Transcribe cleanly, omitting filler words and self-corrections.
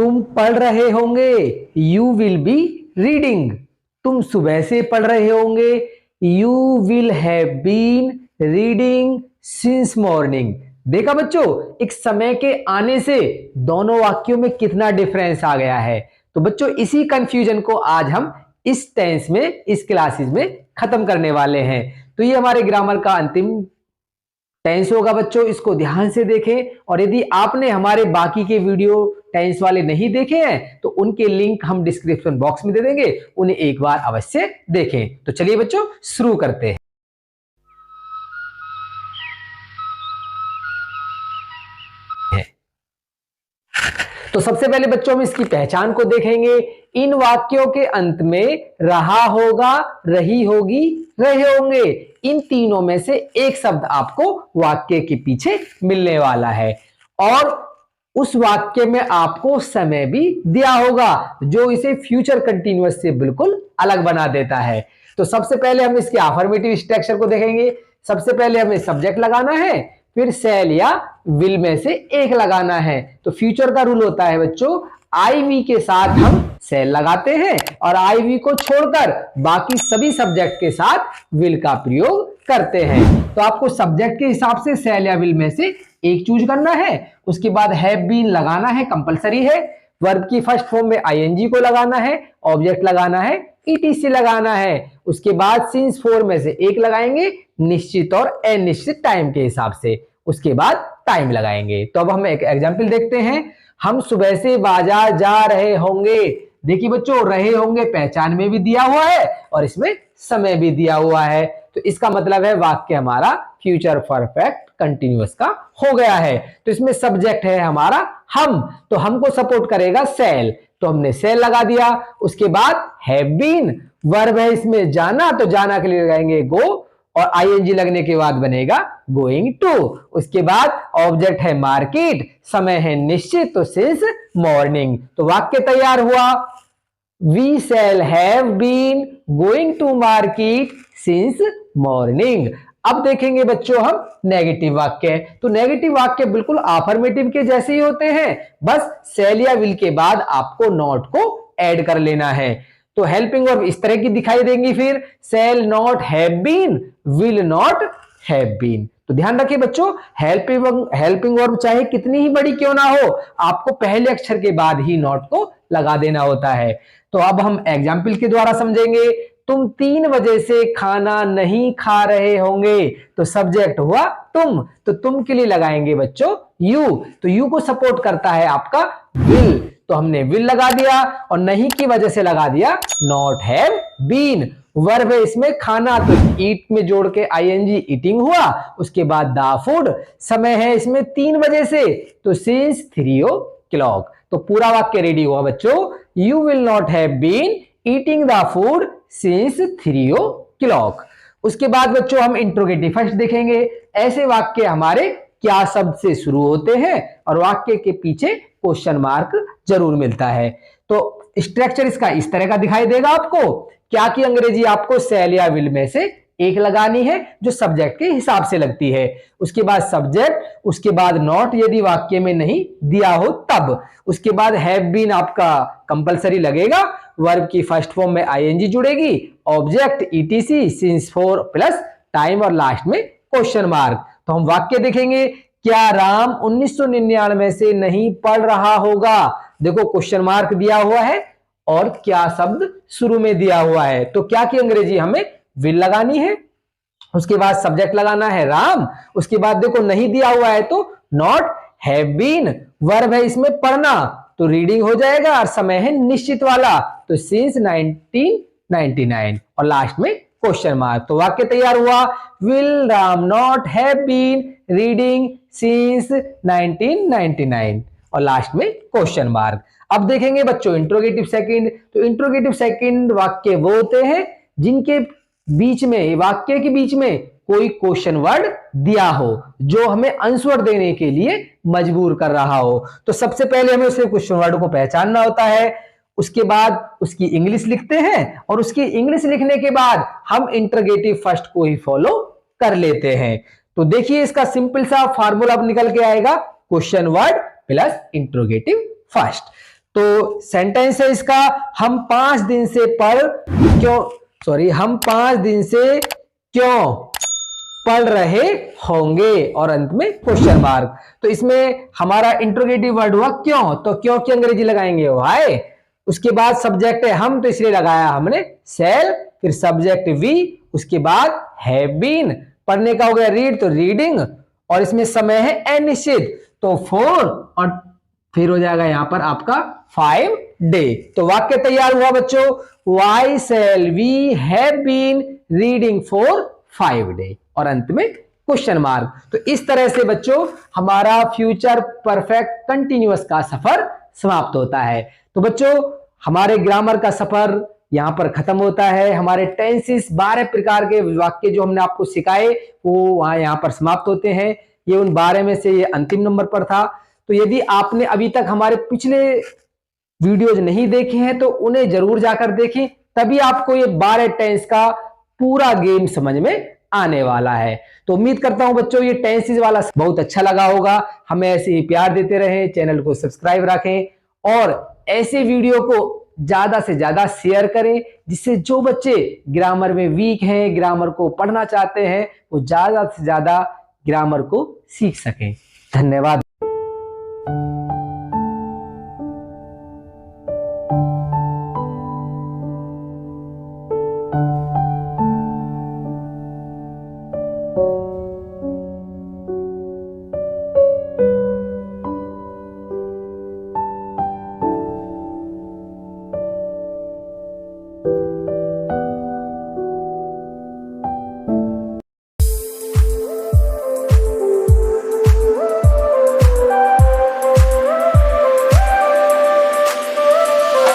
तुम पढ़ रहे होंगे, यू विल बी रीडिंग। तुम सुबह से पढ़ रहे होंगे, you will have been reading since morning. देखा बच्चों, एक समय के आने से दोनों वाक्यों में कितना डिफरेंस आ गया है। तो बच्चों इसी कंफ्यूजन को आज हम इस टेंस में, इस क्लासेस में खत्म करने वाले हैं। तो ये हमारे ग्रामर का अंतिम टेंस होगा बच्चों, इसको ध्यान से देखें। और यदि आपने हमारे बाकी के वीडियो टेंस वाले नहीं देखे हैं तो उनके लिंक हम डिस्क्रिप्शन बॉक्स में दे देंगे, उन्हें एक बार अवश्य देखें। तो चलिए बच्चों शुरू करते हैं। तो सबसे पहले बच्चों हम इसकी पहचान को देखेंगे। इन वाक्यों के अंत में रहा होगा, रही होगी, रहे होंगे, इन तीनों में से एक शब्द आपको वाक्य के पीछे मिलने वाला है और उस वाक्य में आपको समय भी दिया होगा जो इसे फ्यूचर कंटीन्यूअस से बिल्कुल अलग बना देता है। तो सबसे पहले हम इसके अफर्मेटिव स्ट्रक्चर को देखेंगे। सबसे पहले हमें सब्जेक्ट लगाना है, फिर शैल या विल में से एक लगाना है। तो फ्यूचर का रूल होता है बच्चों, आई वी के साथ हम शैल लगाते हैं और आई वी को छोड़कर बाकी सभी सब्जेक्ट के साथ विल का प्रयोग करते हैं। तो आपको सब्जेक्ट के हिसाब से शैल या विल में से एक चूज करना है। उसके बाद हैव बीन लगाना है, कंपलसरी है। वर्ब की फर्स्ट फॉर्म में आईएनजी को लगाना है, ऑब्जेक्ट लगाना है, ईटीसी लगाना है। उसके बाद सिंस फोर में से एक लगाएंगे निश्चित और अनिश्चित टाइम के हिसाब से, उसके बाद टाइम लगाएंगे। तो अब हम एक एग्जांपल देखते हैं। हम सुबह से बाजार जा रहे होंगे। देखिए बच्चों, रहे होंगे पहचान में भी दिया हुआ है और इसमें समय भी दिया हुआ है। तो इसका मतलब है वाक्य हमारा फ्यूचर परफेक्ट कंटीन्यूअस का हो गया है। तो इसमें सब्जेक्ट है हमारा हम, तो हमको सपोर्ट करेगा सेल, तो हमने सेल लगा दिया। उसके बाद हैव बीन, वर्ब है इसमें जाना, तो जाना के लिए लगाएंगे गो और आईएनजी लगने के बाद बनेगा गोइंग टू। उसके बाद ऑब्जेक्ट है मार्केट, समय है निश्चित, तो सिंस मॉर्निंग। तो वाक्य तैयार हुआ, we shall have been going to market since morning. अब देखेंगे बच्चों हम नेगेटिव वाक्य। तो नेगेटिव वाक्य बिल्कुल अफर्मेटिव के जैसे ही होते हैं, बस शैल या विल के बाद आपको नॉट को ऐड कर लेना है। तो हेल्पिंग वर्ब इस तरह की दिखाई देंगी, फिर shall not have been, will not have been. तो ध्यान रखिए बच्चों, हेल्पिंग वर्ब चाहे कितनी ही बड़ी क्यों ना हो, आपको पहले अक्षर के बाद ही नॉट को लगा देना होता है। तो अब हम एग्जाम्पल के द्वारा समझेंगे। तुम 3 बजे से खाना नहीं खा रहे होंगे। तो सब्जेक्ट हुआ तुम, तो तुम के लिए लगाएंगे बच्चों यू। तो यू को सपोर्ट करता है आपका विल, तो हमने विल लगा दिया और नहीं की वजह से लगा दिया नॉट हैव बीन। वर्ब है इसमें खाना, तो ईट में जोड़ के आईएनजी ईटिंग हुआ। उसके बाद द फूड, समय है इसमें 3 बजे से, तो सिंस 3 o'clock। तो पूरा वाक्य रेडी हुआ बच्चों, you will not have been eating the food since 3 o'clock। उसके बाद बच्चों हम इंट्रोगेटिव फर्स्ट देखेंगे। ऐसे वाक्य हमारे क्या शब्द से शुरू होते हैं और वाक्य के पीछे क्वेश्चन मार्क जरूर मिलता है। तो स्ट्रक्चर इसका इस तरह का दिखाई देगा आपको। क्या की अंग्रेजी आपको शैल या विल में से एक लगानी है जो सब्जेक्ट के हिसाब से लगती है। उसके बाद सब्जेक्ट, उसके बाद नॉट यदि वाक्य में नहीं दिया हो तब, उसके बाद हैव बीन आपका कंपलसरी लगेगा। वर्ब की फर्स्ट फॉर्म में आईएनजी जुड़ेगी, object ETC, since four plus time और लास्ट में क्वेश्चन मार्क। तो हम वाक्य देखेंगे। क्या राम 1999 से नहीं पढ़ रहा होगा। देखो क्वेश्चन मार्क दिया हुआ है और क्या शब्द शुरू में दिया हुआ है, तो क्या की अंग्रेजी हमें विल लगानी है। उसके बाद सब्जेक्ट लगाना है राम। उसके बाद देखो नहीं दिया हुआ है तो नॉट हैव बीन। वर्ब है इसमें पढ़ना, तो रीडिंग हो जाएगा और समय है निश्चित वाला, तो सिंस 1999 और लास्ट में क्वेश्चन मार्क। तो वाक्य तैयार हुआ, will Ram not have been reading since 1999 और लास्ट में क्वेश्चन मार्क। अब देखेंगे बच्चों इंट्रोगेटिव सेकंड। तो इंट्रोगेटिव सेकंड वाक्य वो होते हैं जिनके बीच में, वाक्य के बीच में कोई क्वेश्चन वर्ड दिया हो जो हमें आंसर देने के लिए मजबूर कर रहा हो। तो सबसे पहले हमें उसे क्वेश्चन वर्ड को पहचानना होता है। उसके बाद उसकी इंग्लिश लिखते हैं और उसकी इंग्लिश लिखने के बाद हम इंट्रोगेटिव फर्स्ट को ही फॉलो कर लेते हैं। तो देखिए इसका सिंपल सा फार्मूला अब निकल के आएगा, question word plus interrogative first. तो सेंटेंस है इसका, हम 5 दिन से हम 5 दिन से क्यों पढ़ रहे होंगे, और अंत में क्वेश्चन मार्क। तो इसमें हमारा इंट्रोगेटिव वर्ड हुआ क्यों, तो क्यों की अंग्रेजी लगाएंगे व्हाई। उसके बाद सब्जेक्ट है हम, तो इसलिए लगाया हमने सेल, फिर सब्जेक्ट वी, उसके बाद हैव बीन। पढ़ने का हो गया रीड, तो रीडिंग, और इसमें समय है अनिश्चित, तो 4, और फिर हो जाएगा यहां पर आपका 5 डे। तो वाक्य तैयार हुआ बच्चों, why shall we have been reading for 5 day, और अंत में क्वेश्चन मार्क। तो इस तरह से बच्चों हमारा फ्यूचर परफेक्ट कंटिन्यूअस का सफर समाप्त होता है। तो बच्चों हमारे ग्रामर का सफर यहां पर खत्म होता है। हमारे टेंसेस 12 प्रकार के वाक्य जो हमने आपको सिखाए वो वहां यहां पर समाप्त होते हैं। ये उन 12 में से ये अंतिम नंबर पर था। तो यदि आपने अभी तक हमारे पिछले वीडियोज नहीं देखे हैं तो उन्हें जरूर जाकर देखें, तभी आपको ये 12 टेंस का पूरा गेम समझ में आने वाला है। तो उम्मीद करता हूं बच्चों ये टेंसेस वाला बहुत अच्छा लगा होगा। हमें ऐसे ही प्यार देते रहें, चैनल को सब्सक्राइब रखें और ऐसे वीडियो को ज्यादा से ज्यादा शेयर करें, जिससे जो बच्चे ग्रामर में वीक हैं, ग्रामर को पढ़ना चाहते हैं, वो ज्यादा से ज्यादा ग्रामर को सीख सकें। धन्यवाद।